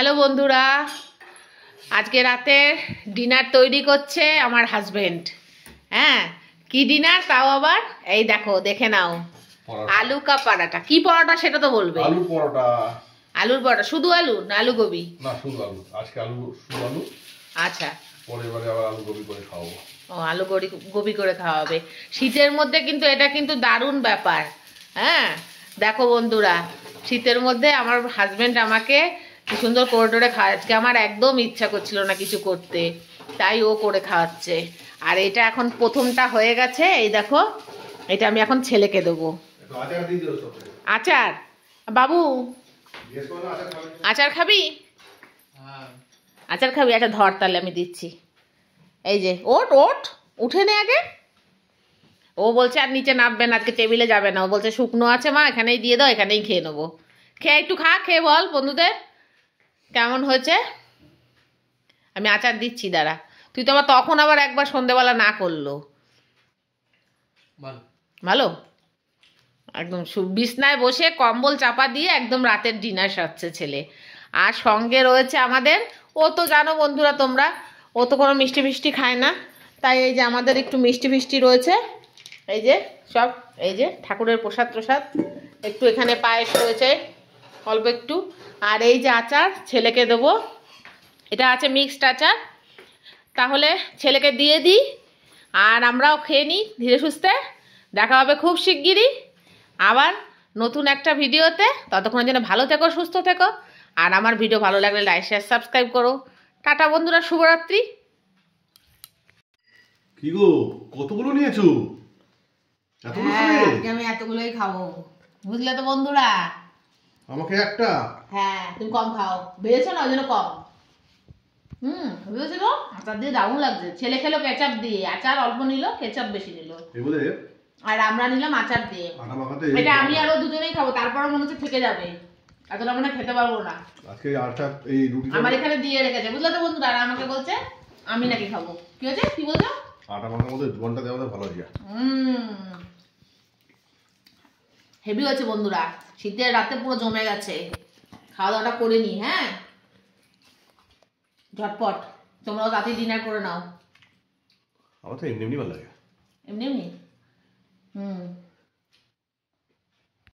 Hello বন্ধুরা, আজকে রাতে ডিনার তৈরি করছে আমার হাজবেন্ড। হ্যাঁ, কি ডিনার তাও আবার এই দেখো, দেখে নাও। আলু কা পরাটা। কি পরোটা সেটা তো বলবে। আলু পরোটা। আলুর পরোটা, শুধু আলু না আলু গোবি? না, শুধু আলু। আজকে শুধু আলু। আচ্ছা, পরের বারে আবার আলু গোবি করে খাওয়াবো। ও আলু গোবি করে খাওয়াবে শীতের মধ্যে, কিন্তু এটা কিন্তু দারুণ ব্যাপার। হ্যাঁ দেখো বন্ধুরা, শীতের মধ্যে আমার হাজবেন্ড আমাকে কি সুন্দর করে টোরে খাওয়া। আজকে আমার একদম ইচ্ছা করছিল না কিছু করতে, তাই ও করে খাওয়াচ্ছে। আর এটা এখন প্রথমটা হয়ে গেছে, এই দেখো, এটা আমি এখন ছেলেকে দেবো। আচার? বাবু আচার খাবি? আচার খাবি? আচ্ছা ধর, তাহলে আমি দিচ্ছি। এই যে ওঠ ওঠ, উঠে নে আগে। ও বলছে আর নিচে নামবে না, আজকে টেবিলে যাবে না। ও বলছে শুকনো আছে মা, এখানেই দিয়ে দাও, এখানেই খেয়ে নেবো। খেয়ে একটু খা, খেয়ে বল বন্ধুদের কেমন হয়েছে। আমি আচার দিচ্ছি, দাঁড়া। তুই তো আবার তখন আবার একবার সন্ধেবেলা না করলো। ভালো? একদম বিছনায় বসে কম্বল চাপা দিয়ে একদম রাতের ডিনার সারছে ছেলে। আর সঙ্গে রয়েছে আমাদের, ও তো জানো বন্ধুরা তোমরা, ও তো কোনো মিষ্টি ফিষ্টি খায় না, তাই এই যে আমাদের একটু মিষ্টি ফিষ্টি রয়েছে। এই যে সব, এই যে ঠাকুরের প্রসাদ প্রসাদ, একটু এখানে পায়েস রয়েছে অল্প একটু, আর এই যে আচার ছেলেকে দেবো, এটা আছে মিক্সড আচার। তাহলে ছেলেকে দিয়ে দিই, আর আমরাও খেয়ে নিই ধীরে সুস্থে। দেখা হবে খুব শিগগিরই আবার নতুন একটা ভিডিওতে। ততক্ষণের জন্য ভালো থেকো, সুস্থ থেকো, আর আমার ভিডিও ভালো লাগলে লাইক শেয়ার সাবস্ক্রাইব করো। টাটা বন্ধুরা, শুভরাত্রি। কি গো, কতগুলো নিয়েছো? হ্যাঁ, আমি এতগুলোই খাবো, বুঝলে তো বন্ধুরা। আমাকে একটা? হ্যাঁ, তুমি কম খাও, বেড়েছো না ওই জন্য কম। বুঝেছো তো, আচার দিয়ে দারুণ লাগছে। ছেলে খেলো কেচাপ দিয়ে, আচার অল্প নিল, কেচাপ বেশি নিল। আর আমরা নিলাম আচার দিয়ে। এটা আমি আরো দুজনেই খাবো, তারপরে মনে হচ্ছে থেকে যাবে, এতটা মনে খেতে পারবো না। আজকে আটা এই রুটি আমার এখানে দিয়ে রেখেছে, বুঝলে তো বন্ধুরা। আর আমাকে বলছে আমি নাকি খাবো। কি হয়েছে, কি বলছো? আটা মাখার মধ্যে জোয়ানটা দেওয়া ভালো আছে। হেভি হয়েছে বন্ধুরা, শীতের রাতে পুরো জমে গেছে। খাওয়া দাওয়াটা করে নি, হ্যাঁ ঝটপট। তোমরাও রাতে ডিনার করে নাও। আমার তো এমনি এমনি ভালো লাগে। এমনি এমনি